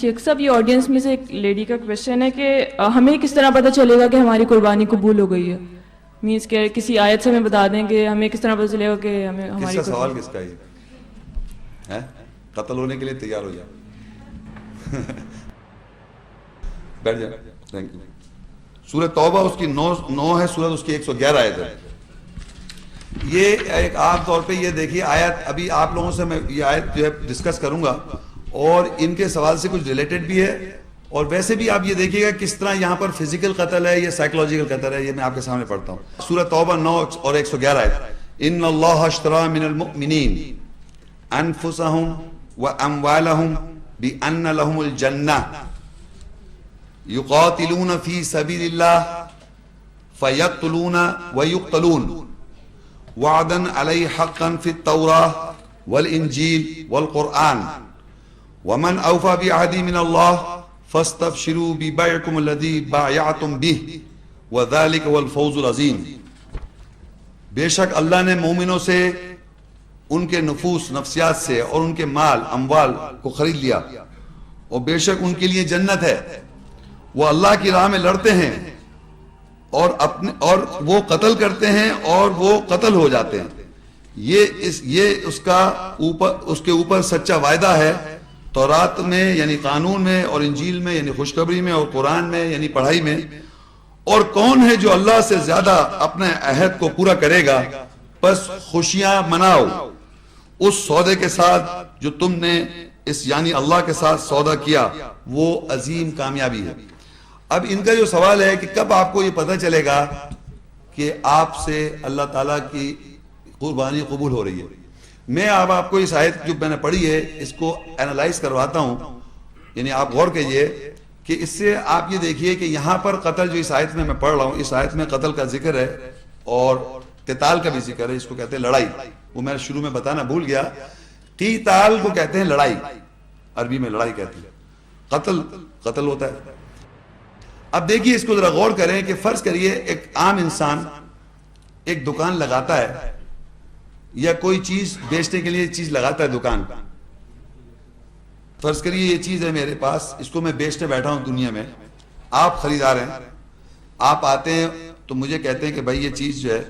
شیخ صاحب یہ آڈینس میں سے ایک لیڈی کا کویشچن ہے کہ ہمیں کس طرح پتہ چلے گا کہ ہماری قربانی قبول ہو گئی ہے؟ مینس کہ کسی آیت سے ہمیں بتا دیں کہ ہمیں کس طرح پتہ چلے گا کہ ہمیں ہماری کس کا سوال کس کا ہے؟ قتل ہونے کے لیے تیار ہو جائے. بیٹھ جائے. Thank you. سورہ توبہ اس کی 9 ہے سورت، اس کی 111 آیت ہے. یہ ایک عام طور پہ یہ دیکھیے آیت، ابھی آپ لوگوں سے میں یہ آیت جو ہے ڈسکس کروں گا اور ان کے سوال سے کچھ ریلیٹڈ بھی ہے، اور ویسے بھی آپ یہ دیکھیے گا کس طرح یہاں پر فزیکل قتل ہے یا سائیکولوجیکل قتل ہے. یہ میں آپ کے سامنے پڑھتا ہوں. سورہ توبہ 9 اور 111 آیت. ان اللہ اشترى من المؤمنین انفسهم واموالهم بان لهم الجنہ یقاتلون فی سبیل اللہ فیقتلون ویقتلون وعدا علیہ حقا فی التوراة والانجیل والقرآن ومن اوفى بعہدہ من اللہ فاستبشروا ببیعکم الذی بایعتم بہ وذلک هو الفوز العظیم. بے شک اللہ نے مومنوں سے ان کے نفوس نفسیات سے اور ان کے مال اموال کو خرید لیا، اور بے شک ان کے لیے جنت ہے. وہ اللہ کی راہ میں لڑتے ہیں اور وہ قتل کرتے ہیں اور وہ قتل ہو جاتے ہیں. یہ اس کے اوپر سچا وعدہ ہے تورات میں یعنی قانون میں، اور انجیل میں یعنی خوشخبری میں، اور قرآن میں یعنی پڑھائی میں. اور کون ہے جو اللہ سے زیادہ اپنے عہد کو پورا کرے گا؟ بس خوشیاں مناؤ اس سودے کے ساتھ جو تم نے اس یعنی اللہ کے ساتھ سودا کیا، وہ عظیم کامیابی ہے. اب ان کا جو سوال ہے کہ کب آپ کو یہ پتہ چلے گا کہ آپ سے اللہ تعالیٰ کی قربانی قبول ہو رہی ہے. میں اب آپ کو اس آیت جو میں نے پڑھی ہے اس کو اینالائز کرواتا ہوں. یعنی آپ غور کیجئے کہ اس سے آپ یہ دیکھیے کہ یہاں پر قتل جو اس آیت میں پڑھ رہا ہوں، اس آیت میں قتل کا ذکر ہے اور قتال کا بھی ذکر ہے. اس کو کہتے ہیں لڑائی. وہ میں شروع میں بتانا بھول گیا. قتال کو کہتے ہیں لڑائی، عربی میں لڑائی کہتے ہیں. قتل ہوتا ہے. اب دیکھیے اس کو ذرا غور کریں کہ فرض کریے ایک عام انسان ایک دکان لگاتا ہے یا کوئی چیز بیچنے کے لیے چیز لگاتا ہے دکان. فرض کریے یہ چیز ہے میرے پاس، اس کو میں بیچنے بیٹھا ہوں دنیا میں. آپ خریدار ہیں، آپ آتے ہیں تو مجھے کہتے ہیں کہ بھائی یہ چیز جو ہے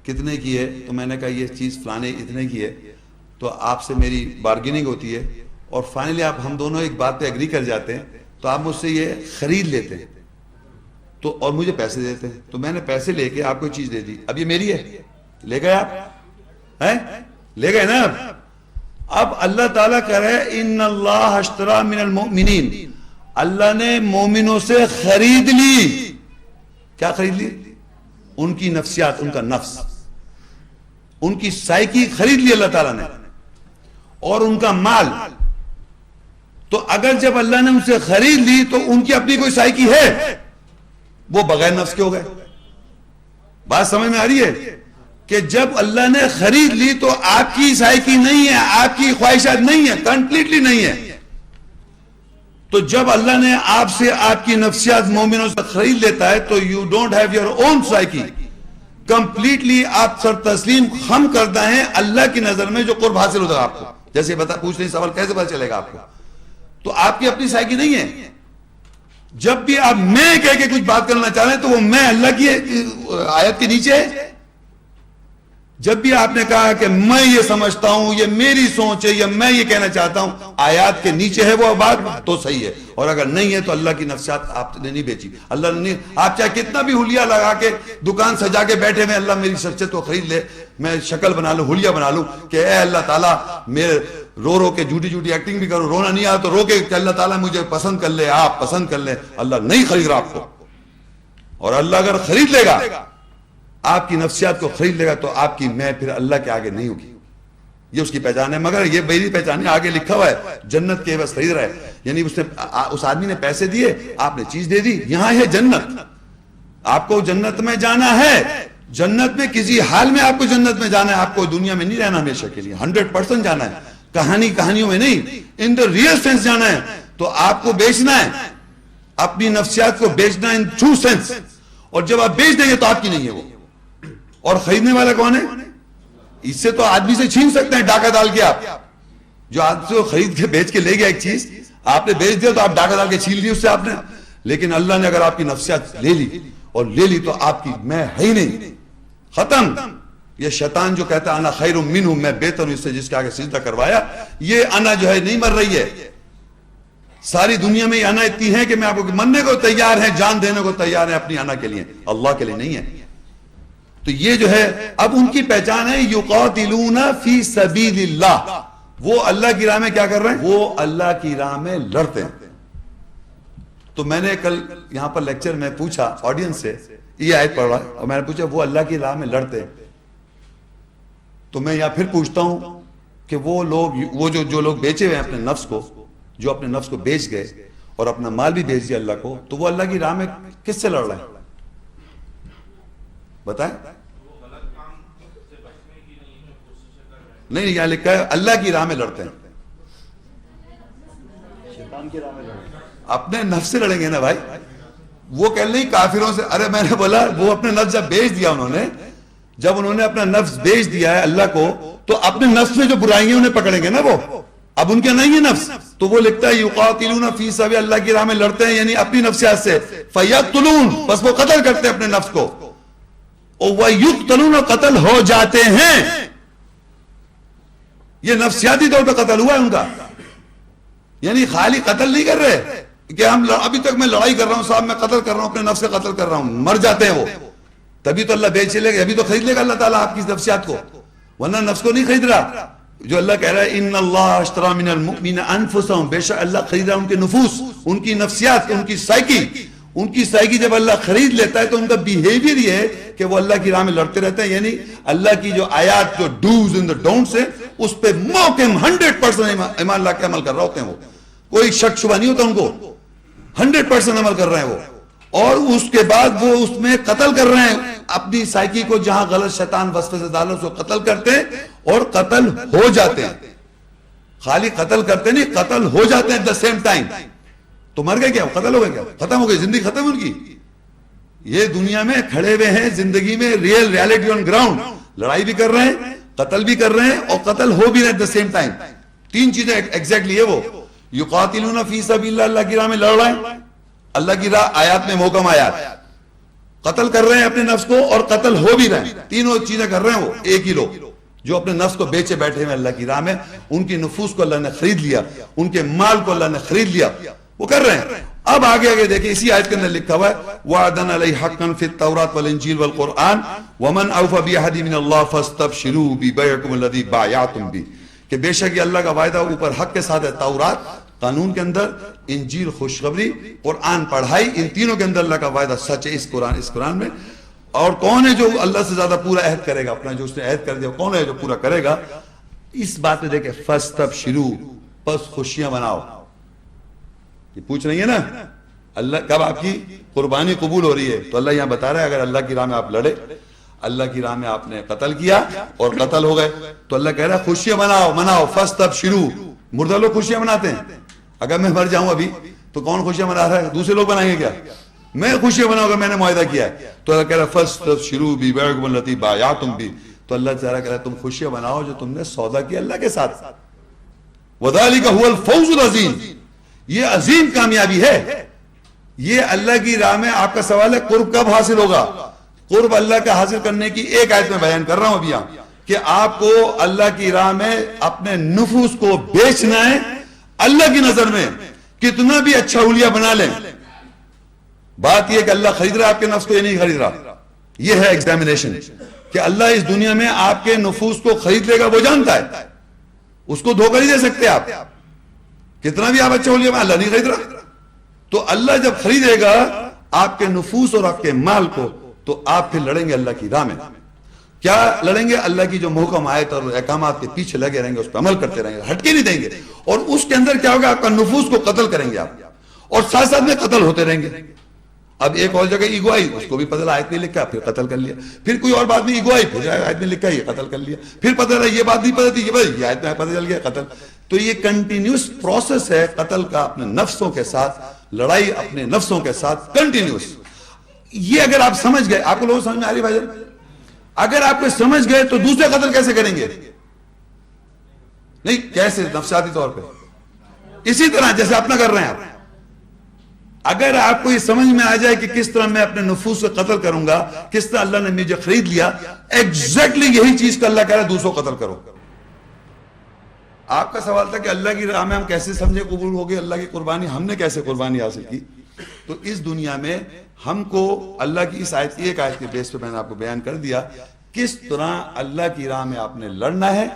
کتنے کی ہے؟ تو میں نے کہا یہ چیز فلانے اتنے کی ہے. تو آپ سے میری بارگیننگ ہوتی ہے اور فائنلی ہم دونوں ایک بات پہ ایگری کر جاتے ہیں. تو آپ مجھ سے یہ خرید لیتے ہیں تو اور مجھے پیسے دیتے ہیں. تو میں نے پیسے لے کے آپ کو چیز دے دی. اب یہ میری ہے، لے گئے آپ؟ لے گئے نا. اب اللہ تعالیٰ کہہ رہے ہیں ان اللہ اشترى من المؤمنین، اللہ نے مومنوں سے خرید لی. کیا خرید لی؟ ان کی نفسیات، ان کا نفس، ان کی سائیکی خرید لی اللہ تعالیٰ نے، اور ان کا مال. تو اگر جب اللہ نے ان سے خرید لی تو ان کی اپنی کوئی سائیکی ہے؟ وہ بغیر نفس کے ہو گئے. بات سمجھ میں آ رہی ہے کہ جب اللہ نے خرید لی تو آپ کی سائیکی نہیں ہے، آپ کی خواہشات نہیں ہے، کمپلیٹلی نہیں ہے. تو جب اللہ نے آپ سے آپ کی نفسیات مومنوں سے خرید لیتا ہے تو you don't have your own psyche. Completely آپ سر تسلیم خم کرتا ہے اللہ کی نظر میں جو قرب حاصل ہوتا ہے آپ کو. جیسے پوچھ رہے سوال کیسے پتہ چلے گا آپ کو؟ تو آپ کی اپنی سائیکی نہیں ہے. جب بھی آپ میں کہہ کے کچھ بات کرنا چاہ رہے ہیں تو وہ میں اللہ کی آیت کے نیچے ہے. جب بھی آپ نے کہا کہ میں یہ سمجھتا ہوں، یہ میری سوچ ہے، یا میں یہ کہنا چاہتا ہوں، آیات کے نیچے ہے وہ بات تو صحیح ہے. اور اگر نہیں ہے تو اللہ کی نفسیات آپ نے نہیں بیچی. اللہ نے نہیں، آپ چاہے کتنا بھی حلیہ لگا کے دکان سجا کے بیٹھے ہوئے اللہ میری شخصیت کو خرید لے، میں شکل بنا لوں، حلیہ بنا لوں کہ اے اللہ تعالیٰ میرے رو کے جھوٹی ایکٹنگ بھی کروں، رونا نہیں آیا تو رو کے کہ اللہ تعالیٰ مجھے پسند کر لے، آپ پسند کر لیں. اللہ نہیں خرید رہا آپ کو. اور اللہ اگر خرید لے گا، آپ کی نفسیات کو خرید لے گا تو آپ کی میں پھر اللہ کے آگے نہیں ہوگی. یہ اس کی پہچان ہے. مگر یہ میری پہچان ہے، آگے لکھا ہوا ہے جنت کے بس خرید رہا ہے. یعنی اس آدمی نے پیسے دیے، آپ نے چیز دے دی. یہاں ہے جنت. آپ کو جنت میں جانا ہے. جنت میں کسی حال میں آپ کو جنت میں جانا ہے. آپ کو دنیا میں نہیں رہنا ہمیشہ کے لیے، 100% جانا ہے. کہانیوں میں نہیں، ان دا ریئل سینس جانا ہے. تو آپ کو بیچنا ہے، اپنی نفسیات کو بیچنا ان ٹرو سینس. اور جب آپ بیچ دیں گے تو آپ کی نہیں ہے وہ. اور خریدنے والا کون ہے؟ اس سے تو آدمی سے چھین سکتے ہیں ڈاکہ ڈال کے. آپ جو آدمی سے خرید کے بیچ کے لے گیا ایک چیز، آپ نے بیچ دیا تو آپ ڈاکہ ڈال کے چھین لی اس سے آپ نے. لیکن اللہ نے اگر آپ کی نفسیات لے لی اور لے لی تو آپ کی میں ہے ہی نہیں, ختم. یہ شیطان جو کہتا ہے انا خیر منہ, میں بہتر ہوں اس سے جس کے آگے سجدہ کروایا, یہ انا جو ہے نہیں مر رہی ہے. ساری دنیا میں یہ انا اتنی ہے کہ میں آپ کو مرنے کو تیار ہیں, جان دینے کو تیار ہیں اپنی انا کے لیے, اللہ کے لیے نہیں ہے. تو یہ جو ہے اب ان کی پہچان ہے یقاتلون فی سبیل اللہ, وہ اللہ کی راہ میں کیا کر رہے ہیں, وہ اللہ کی راہ میں لڑتے ہیں. تو میں نے کل یہاں پر لیکچر میں پوچھا آڈینس سے, یہ آیت پڑھ رہا ہے اور میں نے پوچھا وہ اللہ کی راہ میں لڑتے ہیں, تو میں یہاں پھر پوچھتا ہوں کہ وہ لوگ, وہ جو لوگ بیچے ہوئے ہیں اپنے نفس کو, جو اپنے نفس کو بیچ گئے اور اپنا مال بھی بیچ دیا اللہ کو, تو وہ اللہ کی راہ میں کس سے لڑ رہے ہیں بتائیں. نہیں, یہاں لکھا ہے اللہ کی راہ میں لڑتے ہیں. شیطان کی راہ میں لڑتے ہیں, اپنے نفس سے لڑیں گے نا بھائی. وہ کہہ نہیں کافروں سے, ارے میں نے بولا وہ اپنے نفس جب بیچ دیا جب انہوں نے اپنا نفس بیچ دیا ہے اللہ کو, تو اپنے نفس میں جو برائی ہیں انہیں پکڑیں گے نا وہ, اب ان کے نہیں ہے نفس. تو وہ لکھتا ہے یقاتلون فی سبیل, اللہ کی راہ میں لڑتے ہیں یعنی اپنی نفسیات سے, فیقتلون, بس وہ قتل کرتے ہیں اپنے نفس کو, اور ویقتلون, قتل ہو جاتے ہیں. یہ نفسیاتی طور پہ قتل ہوا ہے ان کا, یعنی خالی قتل نہیں کر رہے کہ ہم ابھی تک میں لڑائی کر رہا ہوں صاحب, میں قتل کر رہا ہوں, اپنے نفس کا قتل کر رہا ہوں, مر جاتے ہیں وہ. تبھی تو اللہ بیچ لے گا, ابھی تو خرید لے گا اللہ تعالیٰ آپ کی نفسیات کو, ورنہ نفس کو نہیں خرید رہا. جو اللہ کہہ رہا ہے ان اللہ اشترى من المؤمنین انفسهم, بے شک اللہ خرید رہا ان کے نفوس, ان کی نفسیات, ان کی سائیکی. ان کی سائیکی جب اللہ خرید لیتا ہے تو ان کا بیہیویئر یہ ہے کہ وہ اللہ کی راہ میں لڑتے رہتے ہیں, یعنی اللہ کی جو آیات, جو ڈوز اینڈ ڈونٹس ہیں, اس پہ محکم 100% ایمان لا کے عمل کر رہے ہوتے ہیں. وہ کوئی شک شبہ نہیں ہوتا ان کو, 100% عمل کر رہے ہیں وہ. اور اس کے بعد وہ اس میں قتل کر رہے ہیں اپنی سائیکی کو, جہاں غلط شیطان وسوسے سے ڈالو سو قتل کرتے ہیں اور قتل ہو جاتے ہیں. خالی قتل کرتے نہیں, قتل ہو جاتے ہیں ایٹ دا سیم ٹائم. تو مر گئے کیا, قتل ہو گئے کیا, ختم ہو گئی زندگی, ختم ان کی. یہ دنیا میں کھڑے ہوئے ہیں زندگی میں, ریئلٹی آن گراؤنڈ, لڑائی بھی کر رہے ہیں, قتل بھی کر رہے ہیں اور قتل ہو بھی رہے ایٹ دا سیم ٹائم. تین چیزیں ایگزیکٹلی ہے وہ. یقاتلون فی سبیل اللہ, اللہ کی راہ میں لڑ رہے ہیں, اللہ کی راہ آیات میں محکم آیات, قتل کر رہے ہیں اپنے نفس کو اور قتل ہو بھی رہے ہیں. تینوں چیزیں کر رہے ہیں وہ ایک ہی لوگ, جو اپنے نفس کو بیچے بیٹھے ہیں اللہ کی راہ میں. ان کی نفوس کو اللہ نے خرید لیا, ان کے مال کو اللہ نے خرید لیا, وہ کر رہے ہیں. اب آگے دیکھیں اسی آیت کے اندر لکھا ہوا ہے وعدن علی حقا فی التوراۃ والانجیل والقرآن ومن اوفی بعہدہ من اللہ فاستبشروا ببیعکم الذی بایعتم بہ, کہ بے شک یہ اللہ کا وعدہ اوپر حق کے ساتھ ہے, تورات قانون کے اندر, انجیل خوشخبری, قرآن پڑھائی, ان تینوں کے اندر اللہ کا وعدہ سچ ہے اس قرآن میں. اور کون ہے جو اللہ سے زیادہ پورا عہد کرے گا, اپنا جو اس نے عہد کر دیا کون ہے جو پورا کرے گا. اس بات میں دیکھیں فاستبشروا, پس خوشیاں مناؤ. یہ پوچھ رہی ہے نا اللہ کب آپ کی قربانی قبول ہو رہی ہے, تو اللہ یہاں بتا رہا ہے اگر اللہ کی راہ میں آپ لڑے, اللہ کی راہ میں آپ نے قتل کیا اور قتل ہو گئے, تو اللہ کہہ رہا ہے خوشیاں مناؤ. فاستبشروا, مردہ لوگ خوشیاں مناتے ہیں. اگر میں مر جاؤں ابھی تو کون خوشیاں منا رہا ہے, دوسرے لوگ منائیں گے کیا, میں خوشیاں مناؤں گا, میں نے معاہدہ کیا ہے. تو اللہ کہہ رہا ہے فاستبشروا ببیعکم الذی بایعتم بہ, تو اللہ تعالیٰ کہہ رہا ہے تم خوشیاں مناؤ جو تم نے سودا کیا اللہ کے ساتھ. وذالک هو الفوز العظیم, یہ عظیم کامیابی ہے. یہ اللہ کی راہ میں آپ کا سوال ہے قرب کب حاصل ہوگا. قرب اللہ کا حاصل کرنے کی ایک آیت میں بیان کر رہا ہوں ابھی یہاں, کہ آپ کو اللہ کی راہ میں اپنے نفوس کو بیچنا ہے. اللہ کی نظر میں کتنا بھی اچھا حلیہ بنا لیں, بات یہ کہ اللہ خرید رہا ہے آپ کے نفس کو, یہ نہیں خرید رہا. یہ ہے ایگزامینیشن کہ اللہ اس دنیا میں آپ کے نفوس کو خرید لے گا, وہ جانتا ہے, اس کو دھوکہ نہیں دے سکتے آپ. کتنا بھی آپ اچھا حلیہ بنا, اللہ نہیں خرید رہا. تو اللہ جب خریدے گا آپ کے نفوس اور آپ کے مال کو, تو آپ پھر لڑیں گے اللہ کی راہ میں. کیا لڑیں گے, اللہ کی جو محکم آیت اور احکامات کے پیچھے لگے رہیں گے, اس پہ عمل کرتے رہیں گے, ہٹ کے نہیں دیں گے. اور اس کے اندر کیا ہوگا, آپ کا نفوس کو قتل کریں گے آپ, اور ساتھ ساتھ میں قتل ہوتے رہیں گے. اب ایک اور جگہ ایگو آئی, اس کو بھی پتہ آیت میں لکھا, پھر قتل کر لیا. پھر کوئی اور بات نہیں, ایگو آئی, پھر آیت میں لکھا, یہ قتل کر لیا. پھر پتہ چلا یہ بات نہیں پتہ تھی, یہ آیت میں پتہ چل گیا, قتل. تو یہ کنٹینیوس پروسیس ہے قتل کا, اپنے نفسوں کے ساتھ لڑائی, اپنے نفسوں کے ساتھ کنٹینیوس. یہ اگر آپ سمجھ گئے, آپ کو لوگ سمجھ میں آ رہی بھائی, اگر آپ کو سمجھ گئے تو دوسرے قتل کیسے کریں گے, نہیں کیسے, نفسیاتی طور پہ اسی طرح جیسے اپنا کر رہے ہیں آپ. اگر آپ کو یہ سمجھ میں آ جائے کہ کس طرح میں اپنے نفوس سے قتل کروں گا, کس طرح اللہ نے مجھے خرید لیا, ایگزیکٹلی یہی چیز کو اللہ کہہ رہا ہے دوسروں قتل کرو. آپ کا سوال تھا کہ اللہ کی راہ میں ہم کیسے سمجھے قبول ہو گئی اللہ کی قربانی, ہم نے کیسے قربانی حاصل کی. تو اس دنیا میں ہم کو اللہ کی اس آیت, ایک آیت کے بیس پہ میں نے آپ کو بیان کر دیا کس طرح اللہ کی راہ میں آپ نے لڑنا ہے,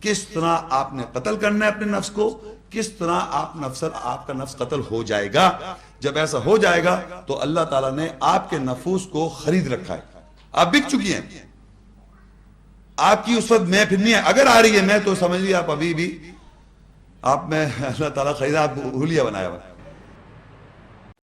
کس طرح آپ نے قتل کرنا ہے اپنے نفس کو, کس طرح آپ کا نفس قتل ہو جائے گا. جب ایسا ہو جائے گا تو اللہ تعالیٰ نے آپ کے نفوس کو خرید رکھا ہے, آپ بک چکی ہیں. آپ کی اس وقت میں پھر نہیں ہے, اگر آ رہی ہے میں تو سمجھ لیے آپ ابھی بھی آپ میں اللہ تعالیٰ خریدا, آپ حلیہ بنایا ہوا.